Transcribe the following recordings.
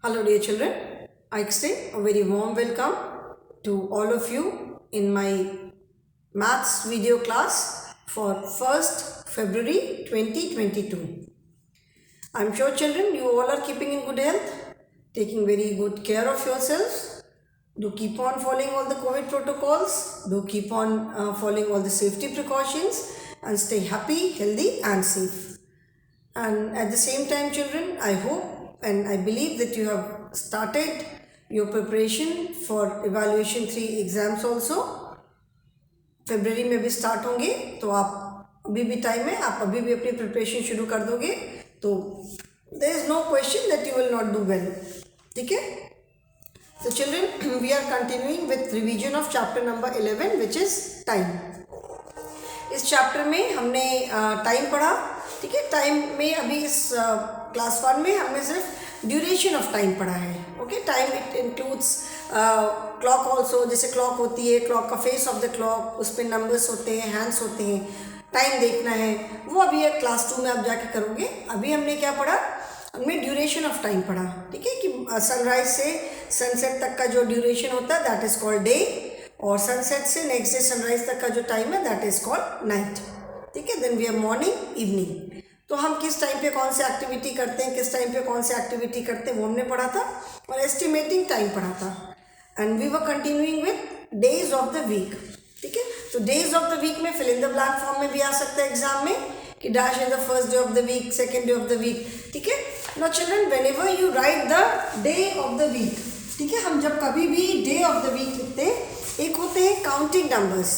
Hello dear children, I extend a very warm welcome to all of you in my maths video class for 1st February 2022. I am sure children you all are keeping in good health, taking very good care of yourselves. Do keep on following all the COVID protocols, do keep on following all the safety precautions and stay happy, healthy and safe. And at the same time children, I hope and I believe that you have started your preparation for evaluation 3 exams also फरवरी में भी start होंगे, तो आप अभी भी time है, आप अभी भी अपनी प्रिपरेशन शुरू कर दोगे तो there is no question that you will not do well. ठीक है. So children, we are continuing with revision of chapter number 11 which is time. इस चैप्टर में हमने टाइम पढ़ा. ठीक है. टाइम में अभी इस क्लास 1 में हमने सिर्फ ड्यूरेशन ऑफ टाइम पढ़ा है. Okay. Time it includes clock also. जैसे क्लॉक होती है, क्लॉक का फेस ऑफ द क्लॉक, उस पर नंबर्स होते हैं, हैंड्स होते हैं, टाइम देखना है, वो अभी क्लास 2 में आप जाके करोगे. अभी हमने क्या पढ़ा? हमने ड्यूरेशन ऑफ टाइम पढ़ा. ठीक है. कि सनराइज से सनसेट तक का जो ड्यूरेशन होता है दैट इज़ कॉल्ड डे, और सनसेट से नेक्स्ट डे सनराइज तक का जो टाइम है दैट इज़ कॉल्ड नाइट. ठीक है. Then we have morning, evening. तो हम किस टाइम पे कौन सी एक्टिविटी करते हैं, किस टाइम पे कौन सी एक्टिविटी करते हैं वो हमने पढ़ा था, और एस्टिमेटिंग टाइम पढ़ा था. And we were continuing with days of the week. ठीक है. तो डेज ऑफ द वीक में fill in the blank form में भी आ सकता है एग्जाम में कि dash is the first day of the week, second day of the week. ठीक है. Now children, whenever you write the day of the week, ठीक है, हम जब कभी भी डे ऑफ द वीक लिखते हैं, एक होते हैं काउंटिंग नंबर्स.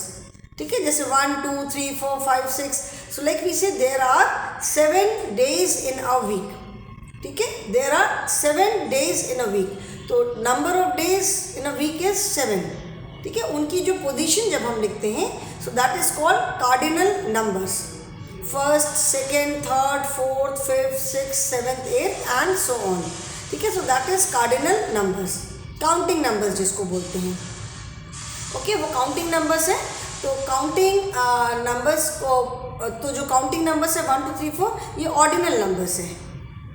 ठीक है. जैसे 1 2 3 4 5 6. So like we say there are 7 days in a week. ठीक है. There are 7 days in a week. तो number of days in a week is 7. ठीक है. उनकी जो पोजीशन जब हम लिखते हैं, so that is called cardinal numbers. First, second, third, fourth, fifth, six, seventh, eighth and so on. ठीक है. So that is cardinal numbers, counting numbers जिसको बोलते हैं. ओके. वो काउंटिंग नंबर्स है. तो काउंटिंग नंबर्स को, तो जो काउंटिंग नंबर्स है 1 2 3 4, ये ऑर्डिनल नंबर्स है.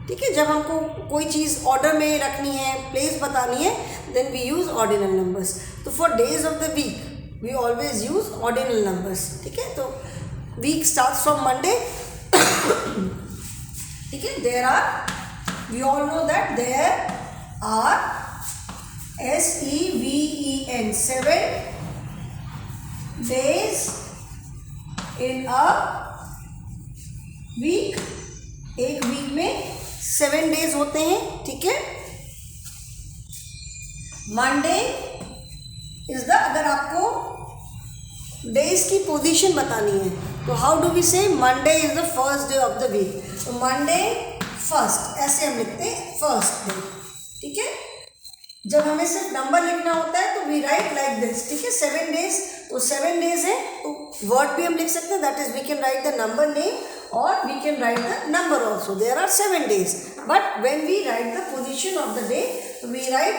ठीक है. जब हमको कोई चीज़ ऑर्डर में रखनी है, प्लेस बतानी है, then we use ordinal numbers. तो for days of the week we always use ordinal numbers. ठीक है. तो वीक स्टार्ट फ्रॉम मंडे. ठीक है. There are, we all know that there are SEVEN 7 days in a week. एक week में 7 days होते हैं. ठीक है. मंडे इज द, अगर आपको डेज की पोजीशन बतानी है तो how do we say Monday is the first day of the week. तो मंडे फर्स्ट, ऐसे हम लिखते हैं फर्स्ट डे. ठीक है. जब हमें सिर्फ नंबर लिखना होता है तो वी राइट लाइक दिस. ठीक है. 7 days, तो 7 days है तो वर्ड भी हम लिख सकते हैं, that is we can write the number name और we can write the number also. There are 7 days, but when we write the position of the day we write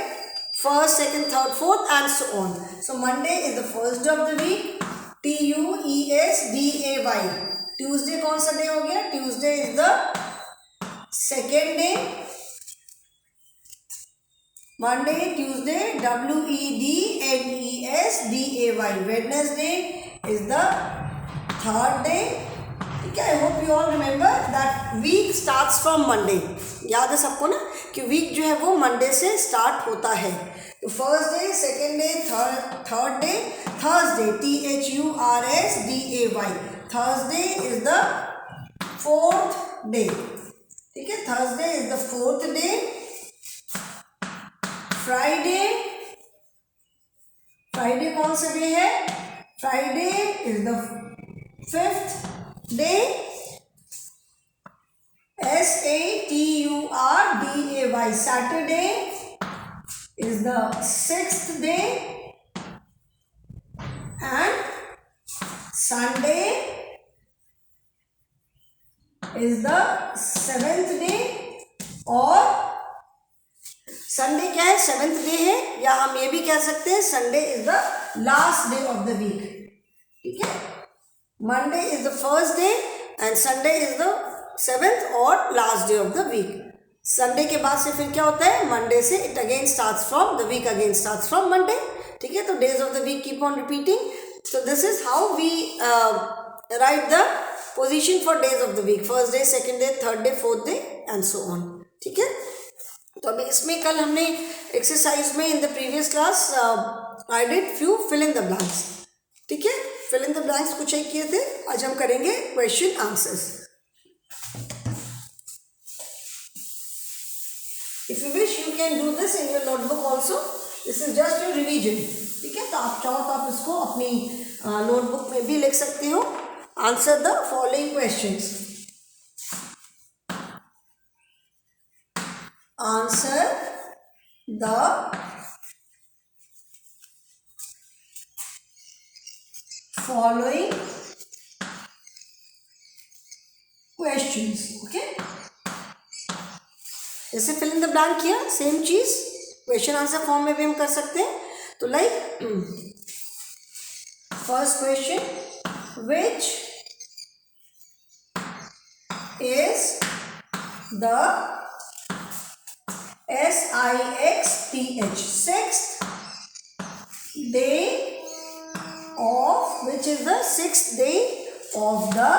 first, second, third, fourth and so on. So Monday is the first day of the week. TUESDAY. Tuesday कौन सा day हो गया? Tuesday is the second day. Monday, Tuesday, WEDNESDAY. Wednesday is the third day. ठीक है. I hope you all remember that week starts from Monday. याद है सबको ना कि वीक जो है वो मंडे से स्टार्ट होता है. तो first day, second day, third day, Thursday, THURSDAY. Thursday is the fourth day. ठीक है. Thursday is the fourth day. Friday, Friday कौन सा डे है? Friday is the fifth day. SATURDAY. Saturday is the sixth day and Sunday is the seventh day. और Sunday क्या है? Seventh day है, या हम ये भी कह सकते हैं Sunday is the last day of the week. ठीक है. Monday is the first day and Sunday is the seventh और last day of the week. Sunday के बाद से फिर क्या होता है, मंडे से it again starts from, the week again starts from Monday. ठीक है, तो days of the week keep on repeating. So this is how we write the position for days of the week, first day, second day, third day, fourth day and so on. ठीक है, तो अभी इसमें कल हमने exercise में in the previous class I did few fill in the blanks. ठीक है, फिल इन द ब्लैंक्स कुछ एक किए थे. आज हम करेंगे question answers. If you wish, you can do this in your notebook also. This is just your revision. ठीक है, तो आप चाहो तो आप इसको अपनी नोटबुक में भी लिख सकते हो. Answer the following questions. Answer the following questions. Okay, जैसे फिल इन द ब्लैंक किया, सेम चीज क्वेश्चन आंसर फॉर्म में भी हम कर सकते हैं. तो like first question, which is the SIXTH sixth day of, which is the sixth day of the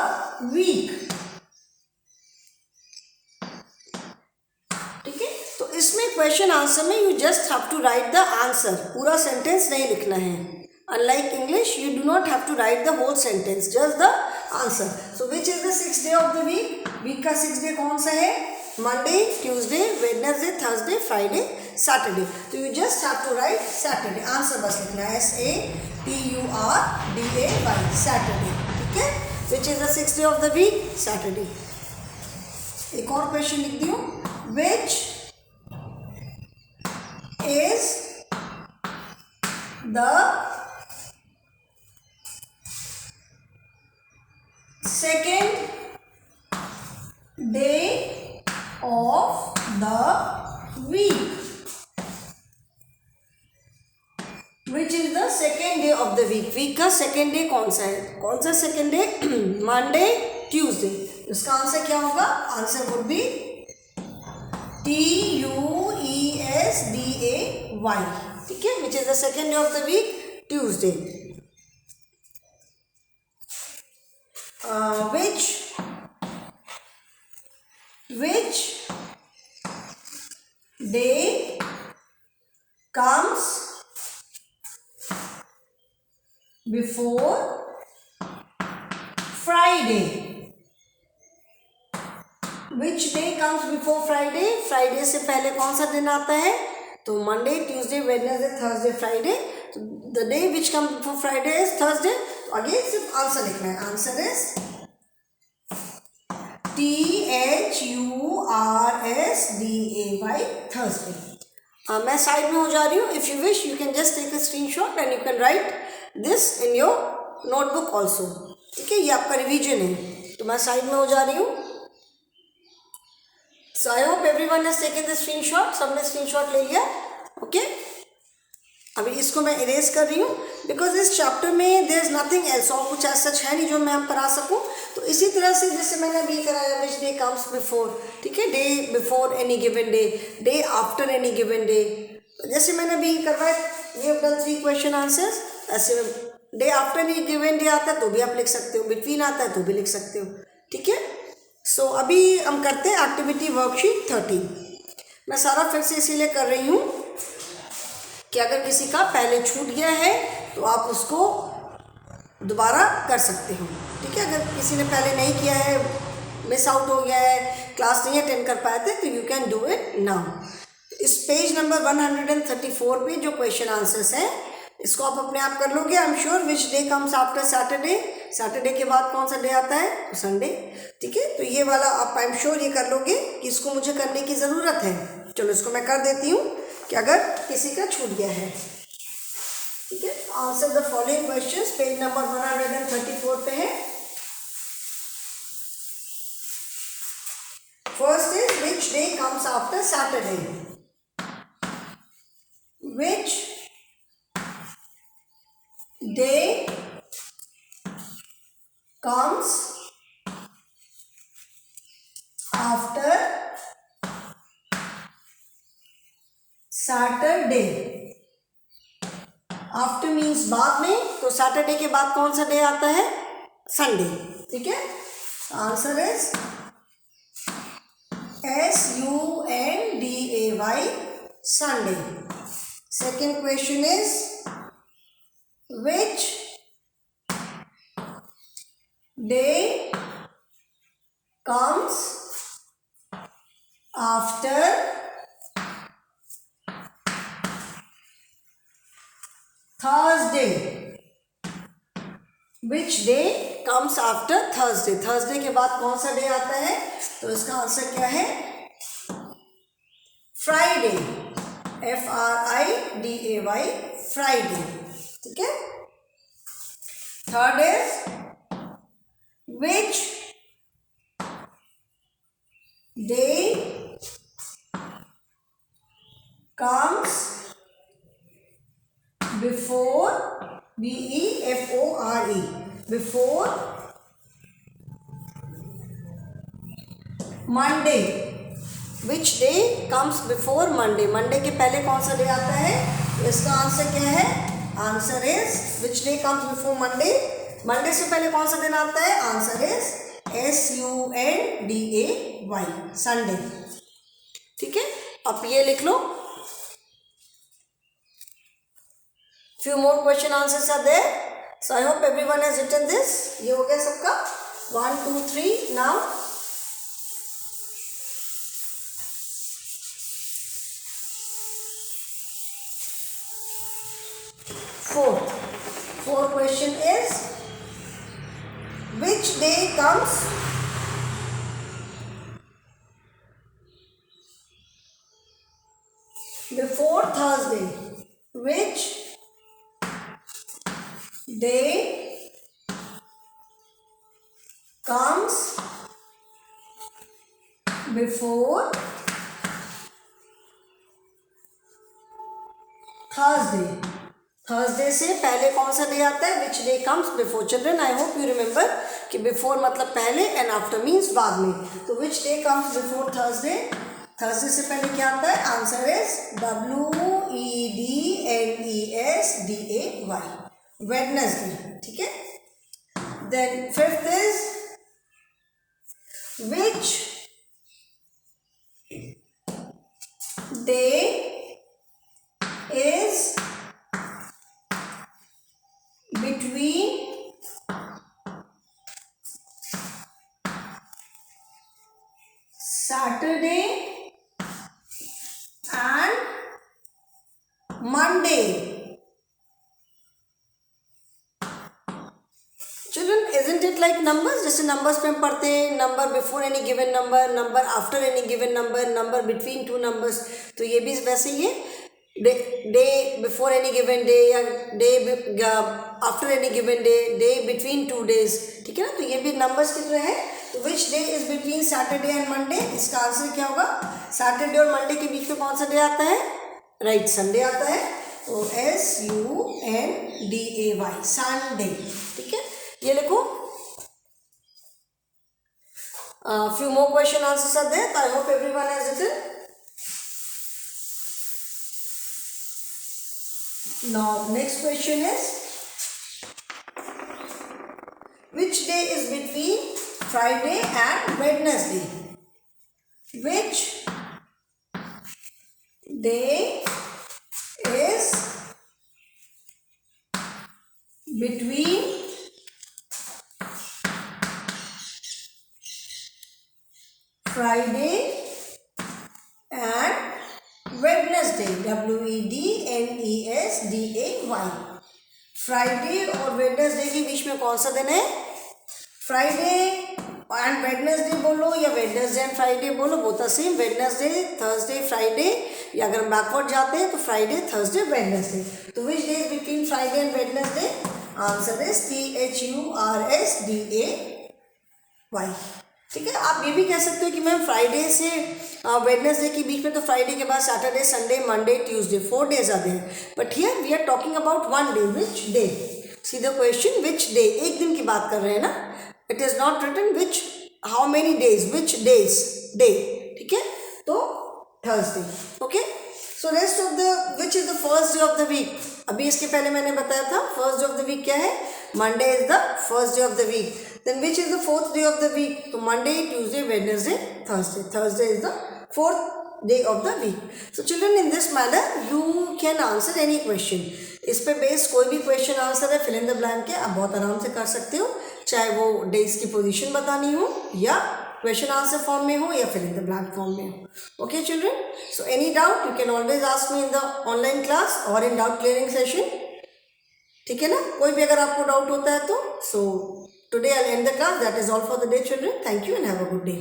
week. इसमें क्वेश्चन आंसर में you just have to write the answer. पूरा सेंटेंस नहीं लिखना है. Unlike English, you do not have to write the whole sentence, just the answer. So which is the six day of the week. Week का six day कौन सा है? Monday, Tuesday, Wednesday, Thursday, Friday, Saturday. तो you just have to write Saturday. Answer बस लिखना है SATURDAY, Saturday. ठीक है, which is the six day of the week? Saturday. एक और क्वेश्चन लिख दियो, which is the second day of the week. Which is the second day of the week. Week का सेकेंड डे कौन सा है? कौन सा सेकेंड डे? Monday, Tuesday. इसका आंसर क्या होगा? Answer would be TUESDAY. ठीक है, which is the second day of the week? Tuesday. Which day comes before Friday? Which day comes before Friday? Friday से पहले कौन सा दिन आता है? तो Monday, Tuesday, Wednesday, Thursday, Friday. The day which come before Friday is Thursday. Again सिर्फ answer लिखना है. Answer is THURSDAY, Thursday. मैं साइड में हो जा रही हूँ. If you wish you can just take a screenshot and you can write this in your notebook also. ठीक है, ये आपका रिवीजन है. तो मैं साइड में हो जा रही हूँ. So I hope everyone has taken the screenshot. सबने स्क्रीनशॉट ले लिया. ओके, अभी इसको मैं इरेज कर रही हूँ बिकॉज इस चैप्टर में देयर इज नथिंग एल्स. और कुछ ऐसा सच है नहीं जो मैं हम करा सकूँ. तो इसी तरह से जैसे मैंने अभी कराया, विच डे कम्स बिफोर. ठीक है, day before any given day, day after any given day. जैसे मैंने अभी करवाया, we have done 3 question answers. ऐसे day after any given day आता है तो भी आप लिख सकते हो, बिटवीन आता है तो भी लिख सकते हो. ठीक है, सो अभी हम करते हैं एक्टिविटी वर्कशीट 13. मैं सारा फिर से इसीलिए कर रही हूँ कि अगर किसी का पहले छूट गया है तो आप उसको दोबारा कर सकते हो. ठीक है, अगर किसी ने पहले नहीं किया है, मिस आउट हो गया है, क्लास नहीं अटेंड कर पाए थे, तो you can do it now. इस पेज नंबर 134 पे जो क्वेश्चन आंसर्स हैं इसको आप अपने आप कर लोगे. I am sure. Which day comes after Saturday? Saturday के बाद कौन सा डे आता है? संडे. ठीक है, तो ये वाला आप आई एम श्योर ये कर लोगे कि इसको मुझे करने की ज़रूरत है. चलो इसको मैं कर देती हूँ कि अगर किसी का छूट गया है. ठीक है, answer the following questions. Page number 134 पे है. First is which day comes after Saturday? Which day comes after Saturday, after means बाद में, तो सैटरडे के बाद कौन सा डे आता है? संडे। ठीक है, answer is SUNDAY, Sunday. Second question is which day comes after Thursday? Which day comes after Thursday? Thursday के बाद कौन सा डे आता है? तो इसका आंसर क्या है? Friday, FRIDAY, Friday. ठीक है। Third is which day comes before, BEFORE, before Monday? Which day comes before Monday? Monday के पहले कौन सा डे आता है? इसका आंसर क्या है? Answer is which day comes before Monday? Monday से पहले कौन सा दिन आता है? Answer is SUNDAY, Sunday. ठीक है, अब ये लिख लो। Few more question answers are there. So I hope everyone has written this. ये हो गया सबका 1 2 3 now. Fourth question is which day comes before Thursday? Which day comes before Thursday? Thursday से पहले कौन सा डे आता है? Which day comes before? Children, I hope you remember कि बिफोर मतलब पहले एंड आफ्टर मीन्स बाद में। तो which day comes before Thursday? Thursday से पहले क्या आता है? Answer is WEDNESDAY, Wednesday. ठीक है। Then fifth is which day is between Saturday and Monday? Children, isn't it like numbers? जैसे numbers पे हम पढ़ते हैं number before any given number, number after any given number, number between two numbers, तो ये भी वैसे ही है। Day before any given day या day after any given day, day between two days. ठीक है ना, तो ये भी नंबर्स की तरह है। तो which day is between Saturday and Monday? इसका आंसर क्या होगा? सैटरडे और मंडे के बीच में कौन सा डे आता है? राइट, संडे आता है। तो SUNDAY, संडे। ठीक है, ये लिखो। Few more question answers are there. I hope everyone has written. Now next question is which day is between Friday and Wednesday? Which day is between Friday and Wednesday? WEDNESDAY। Friday और Wednesday के बीच में कौन सा दिन है? Friday and Wednesday बोलो या Wednesday and Friday बोलो, both are same. Wednesday, Thursday, Friday, या अगर हम बैकवर्ड जाते हैं तो फ्राइडे, थर्सडे, वेडनेसडे। तो which day is between Friday and Wednesday? Answer is THURSDAY। ठीक है, आप ये भी कह सकते हो कि मैम फ्राइडे से वेडनेसडे के बीच में, तो फ्राइडे के बाद Saturday, Sunday, Monday, Tuesday, 4 days आते हैं। But here we are talking about one day. Which day? See the question, which day, एक दिन की बात कर रहे हैं ना। It is not written which, how many days, which days, day. ठीक है, तो Thursday. Okay, so so rest of the which is the first day of the week, अभी इसके पहले मैंने बताया था first day of the week क्या है, Monday is the first day of the week. Then which is the fourth day of the week, तो Monday, Tuesday, Wednesday, Thursday. Thursday is the fourth day of the week. So children, in this manner you can answer any question. इस पे based कोई भी question answer है, fill in the blank के आप बहुत आराम से कर सकते हो, चाहे वो डेज की पोजीशन बतानी हो या क्वेश्चन आंसर फॉर्म में हो या fill in the blank form में हो. Okay children, so any doubt you can always ask me in the online class और इन डाउट क्लियरिंग सेशन. ठीक है ना, कोई भी अगर आपको डाउट होता है तो. So today I will and the class. That is all for the day children. Thank you and have a good day.